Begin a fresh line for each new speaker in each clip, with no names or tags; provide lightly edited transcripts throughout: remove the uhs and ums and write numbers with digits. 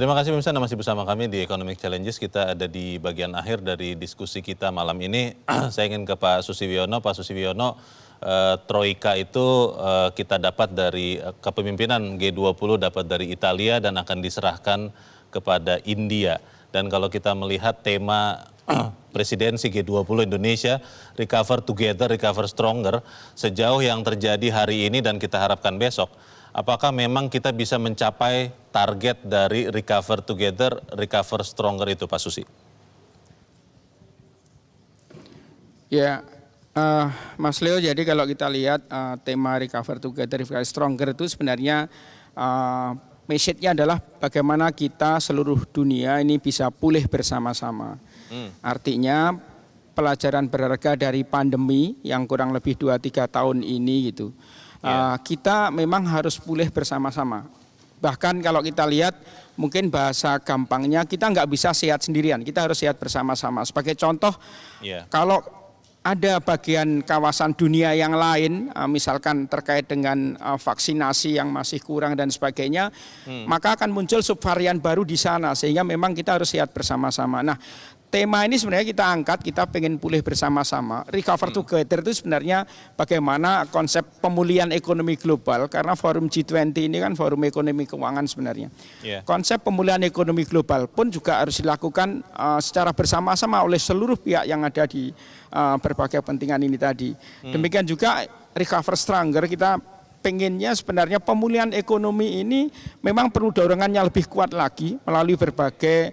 Terima kasih pemirsa, Anda masih bersama kami di Economic Challenges. Kita ada di bagian akhir dari diskusi kita malam ini. Saya ingin ke Pak Susiwiono. Pak Susiwiono, Troika itu kita dapat dari kepemimpinan G20 dapat dari Italia dan akan diserahkan kepada India. Dan kalau kita melihat tema presidensi G20 Indonesia, Recover Together, Recover Stronger, sejauh yang terjadi hari ini dan kita harapkan besok, apakah memang kita bisa mencapai target dari Recover Together, Recover Stronger itu, Pak Susi?
Ya, Mas Leo, jadi kalau kita lihat tema Recover Together, Recover Stronger itu sebenarnya message-nya adalah bagaimana kita seluruh dunia ini bisa pulih bersama-sama. Artinya pelajaran berharga dari pandemi yang kurang lebih 2-3 tahun ini gitu. Kita memang harus pulih bersama-sama. Bahkan kalau kita lihat mungkin bahasa gampangnya kita nggak bisa sehat sendirian, kita harus sehat bersama-sama. Sebagai contoh, kalau ada bagian kawasan dunia yang lain, misalkan terkait dengan vaksinasi yang masih kurang dan sebagainya, maka akan muncul subvarian baru di sana, sehingga memang kita harus sehat bersama-sama. Nah, tema ini sebenarnya kita angkat, kita pengen pulih bersama-sama. Recover Together itu sebenarnya bagaimana konsep pemulihan ekonomi global, karena forum G20 ini kan forum ekonomi keuangan sebenarnya. Konsep pemulihan ekonomi global pun juga harus dilakukan secara bersama-sama oleh seluruh pihak yang ada di berbagai kepentingan ini tadi. Demikian juga Recover Stronger, kita pengennya sebenarnya pemulihan ekonomi ini memang perlu dorongannya lebih kuat lagi melalui berbagai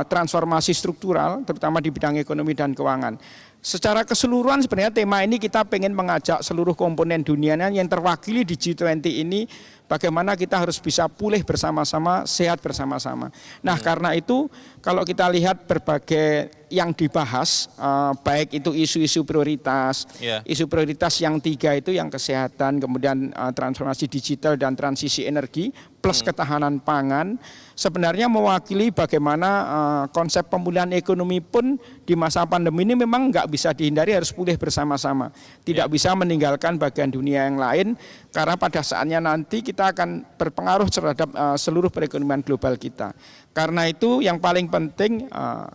transformasi struktural, terutama di bidang ekonomi dan keuangan. Secara keseluruhan sebenarnya tema ini kita pengen mengajak seluruh komponen dunia yang terwakili di G20 ini, bagaimana kita harus bisa pulih bersama-sama, sehat bersama-sama. Nah, karena itu kalau kita lihat berbagai yang dibahas, baik itu isu-isu prioritas, isu prioritas yang 3 itu yang kesehatan, kemudian transformasi digital dan transisi energi, plus ketahanan pangan, sebenarnya mewakili bagaimana konsep pemulihan ekonomi pun di masa pandemi ini memang nggak bisa dihindari, harus pulih bersama-sama. Tidak bisa meninggalkan bagian dunia yang lain, karena pada saatnya nanti kita akan berpengaruh terhadap seluruh perekonomian global kita. Karena itu yang paling penting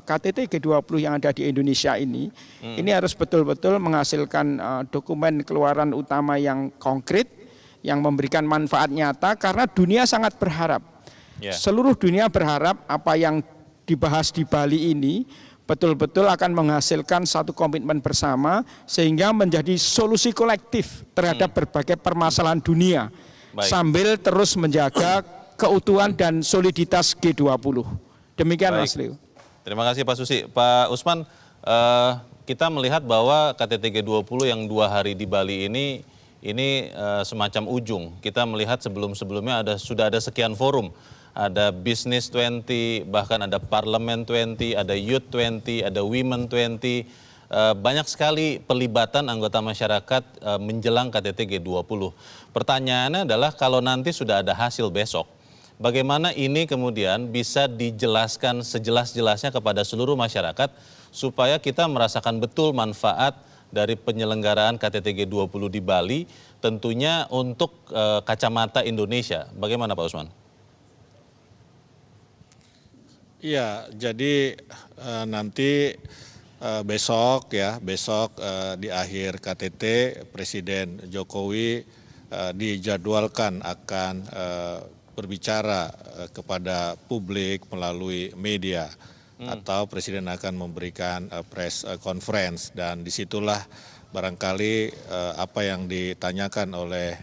KTT G20 yang ada di Indonesia ini harus betul-betul menghasilkan dokumen keluaran utama yang konkret, yang memberikan manfaat nyata, karena dunia sangat berharap. Seluruh dunia berharap apa yang dibahas di Bali ini betul-betul akan menghasilkan satu komitmen bersama, sehingga menjadi solusi kolektif terhadap berbagai permasalahan dunia. Sambil terus menjaga keutuhan dan soliditas G20. Demikian. Mas Leo.
Terima kasih Pak Susi. Pak Usman, kita melihat bahwa KTT G20 yang 2 hari di Bali ini semacam ujung. Kita melihat sebelum-sebelumnya sudah ada sekian forum. Ada Business 20, bahkan ada Parliament 20, ada Youth 20, ada Women 20. Banyak sekali pelibatan anggota masyarakat menjelang KTT G20. Pertanyaannya adalah kalau nanti sudah ada hasil besok, bagaimana ini kemudian bisa dijelaskan sejelas-jelasnya kepada seluruh masyarakat supaya kita merasakan betul manfaat dari penyelenggaraan KTT G20 di Bali, tentunya untuk kacamata Indonesia. Bagaimana Pak Usman?
Iya, jadi nanti besok di akhir KTT Presiden Jokowi dijadwalkan akan berbicara kepada publik melalui media, atau Presiden akan memberikan press conference, dan disitulah barangkali apa yang ditanyakan oleh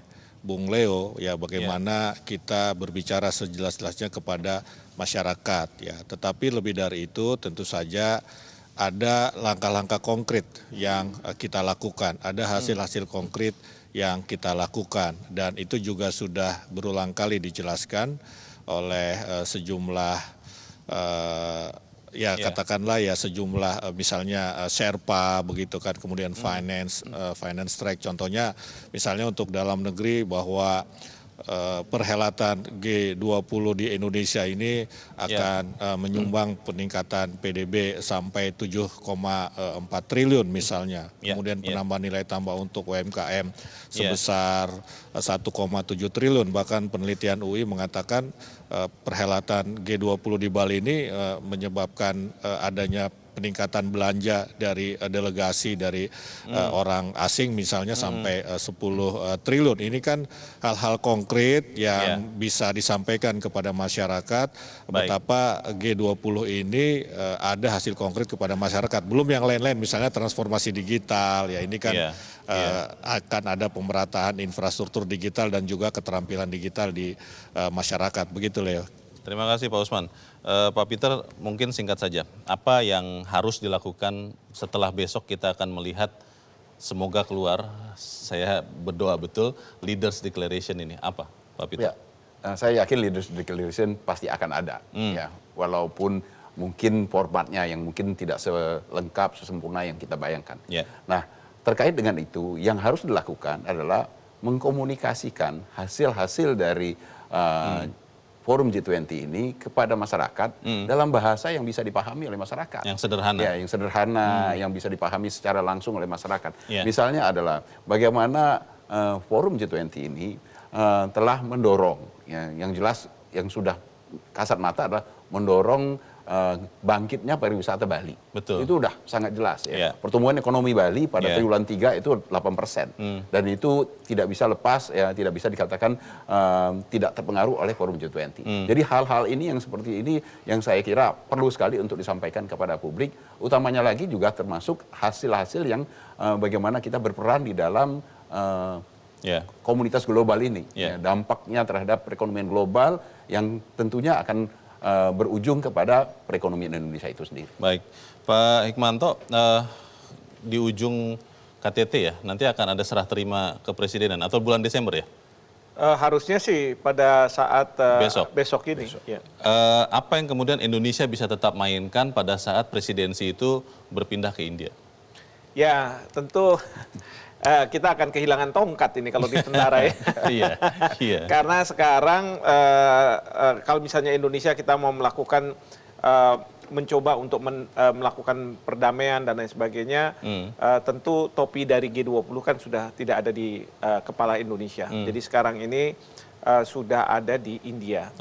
Bung Leo, ya bagaimana kita berbicara sejelas-jelasnya kepada masyarakat, ya. Tetapi lebih dari itu tentu saja ada langkah-langkah konkret yang kita lakukan, ada hasil-hasil konkret yang kita lakukan, dan itu juga sudah berulang kali dijelaskan oleh sejumlah katakanlah ya sejumlah misalnya Sherpa begitu kan, kemudian finance track, contohnya misalnya untuk dalam negeri bahwa perhelatan G20 di Indonesia ini akan menyumbang peningkatan PDB sampai 7,4 triliun misalnya. Kemudian penambahan nilai tambah untuk UMKM sebesar 1,7 triliun. Bahkan penelitian UI mengatakan perhelatan G20 di Bali ini menyebabkan adanya peningkatan belanja dari delegasi dari orang asing misalnya sampai 10 triliun. Ini kan hal-hal konkret yang bisa disampaikan kepada masyarakat betapa G20 ini ada hasil konkret kepada masyarakat. Belum yang lain-lain misalnya transformasi digital ya ini kan akan ada pemerataan infrastruktur digital dan juga keterampilan digital di masyarakat. Begitu Leo.
Terima kasih Pak Usman. Pak Peter, mungkin singkat saja, apa yang harus dilakukan setelah besok kita akan melihat semoga keluar, saya berdoa betul, Leaders Declaration ini, apa Pak Peter?
Ya, saya yakin Leaders Declaration pasti akan ada, ya, walaupun mungkin formatnya yang mungkin tidak selengkap, sesempurna yang kita bayangkan. Nah, terkait dengan itu, yang harus dilakukan adalah mengkomunikasikan hasil-hasil dari Forum G20 ini kepada masyarakat dalam bahasa yang bisa dipahami oleh masyarakat.
Yang sederhana.
Ya, yang sederhana, yang bisa dipahami secara langsung oleh masyarakat. Misalnya adalah bagaimana Forum G20 ini telah mendorong, ya, yang jelas yang sudah kasat mata adalah mendorong bangkitnya pariwisata Bali.
Betul.
Itu udah sangat jelas ya. Pertumbuhan ekonomi Bali pada triwulan 3 itu 8%. Dan itu tidak bisa lepas ya, tidak bisa dikatakan tidak terpengaruh oleh Forum G20. Jadi hal-hal ini yang seperti ini yang saya kira perlu sekali untuk disampaikan kepada publik, utamanya lagi juga termasuk hasil-hasil yang bagaimana kita berperan di dalam komunitas global ini. Ya, dampaknya terhadap perekonomian global yang tentunya akan berujung kepada perekonomian Indonesia itu sendiri.
Baik, Pak Hikmanto, di ujung KTT ya, nanti akan ada serah terima kepresidenan atau bulan Desember ya?
Harusnya sih pada saat besok ini. Ya.
Apa yang kemudian Indonesia bisa tetap mainkan pada saat presidensi itu berpindah ke India?
Ya, tentu kita akan kehilangan tongkat ini kalau di tentara ya. Iya. Karena sekarang kalau misalnya Indonesia kita mau melakukan mencoba untuk melakukan perdamaian dan lain sebagainya, tentu topi dari G20 kan sudah tidak ada di kepala Indonesia. Jadi sekarang ini sudah ada di India.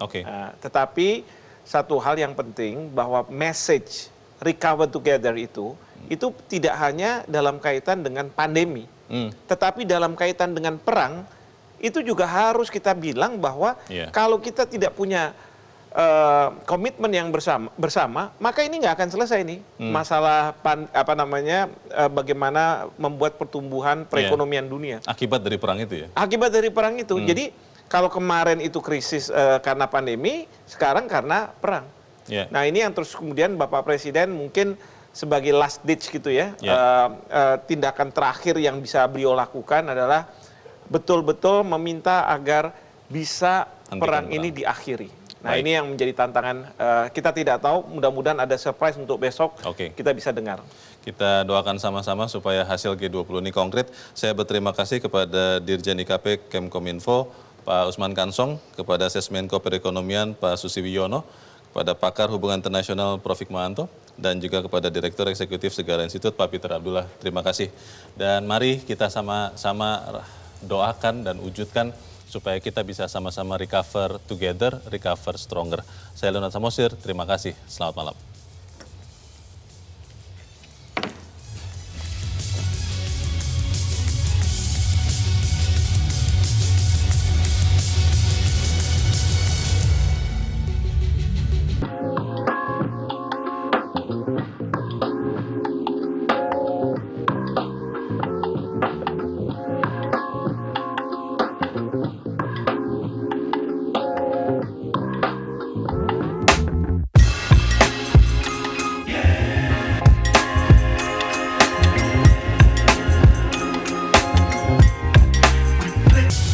Tetapi satu hal yang penting bahwa message recover together itu tidak hanya dalam kaitan dengan pandemi, tetapi dalam kaitan dengan perang, itu juga harus kita bilang bahwa kalau kita tidak punya komitmen yang bersama, maka ini nggak akan selesai nih masalah bagaimana membuat pertumbuhan perekonomian dunia.
Akibat dari perang itu ya?
Akibat dari perang itu. Jadi kalau kemarin itu krisis karena pandemi, sekarang karena perang. Nah ini yang terus kemudian Bapak Presiden mungkin sebagai last ditch gitu ya, tindakan terakhir yang bisa beliau lakukan adalah betul-betul meminta agar bisa perang ini diakhiri. Nah ini yang menjadi tantangan, kita tidak tahu, mudah-mudahan ada surprise untuk besok, kita bisa dengar.
Kita doakan sama-sama supaya hasil G20 ini konkret. Saya berterima kasih kepada Dirjen IKP Kemkominfo, Pak Usman Kansong, kepada Sesmenko Perekonomian, Pak Susi Wiono, kepada pakar hubungan internasional Prof. Hikmahanto, dan juga kepada Direktur Eksekutif Segara Institut, Pak Peter Abdullah. Terima kasih. Dan mari kita sama-sama doakan dan wujudkan supaya kita bisa sama-sama recover together, recover stronger. Saya Leonard Samosir, terima kasih. Selamat malam.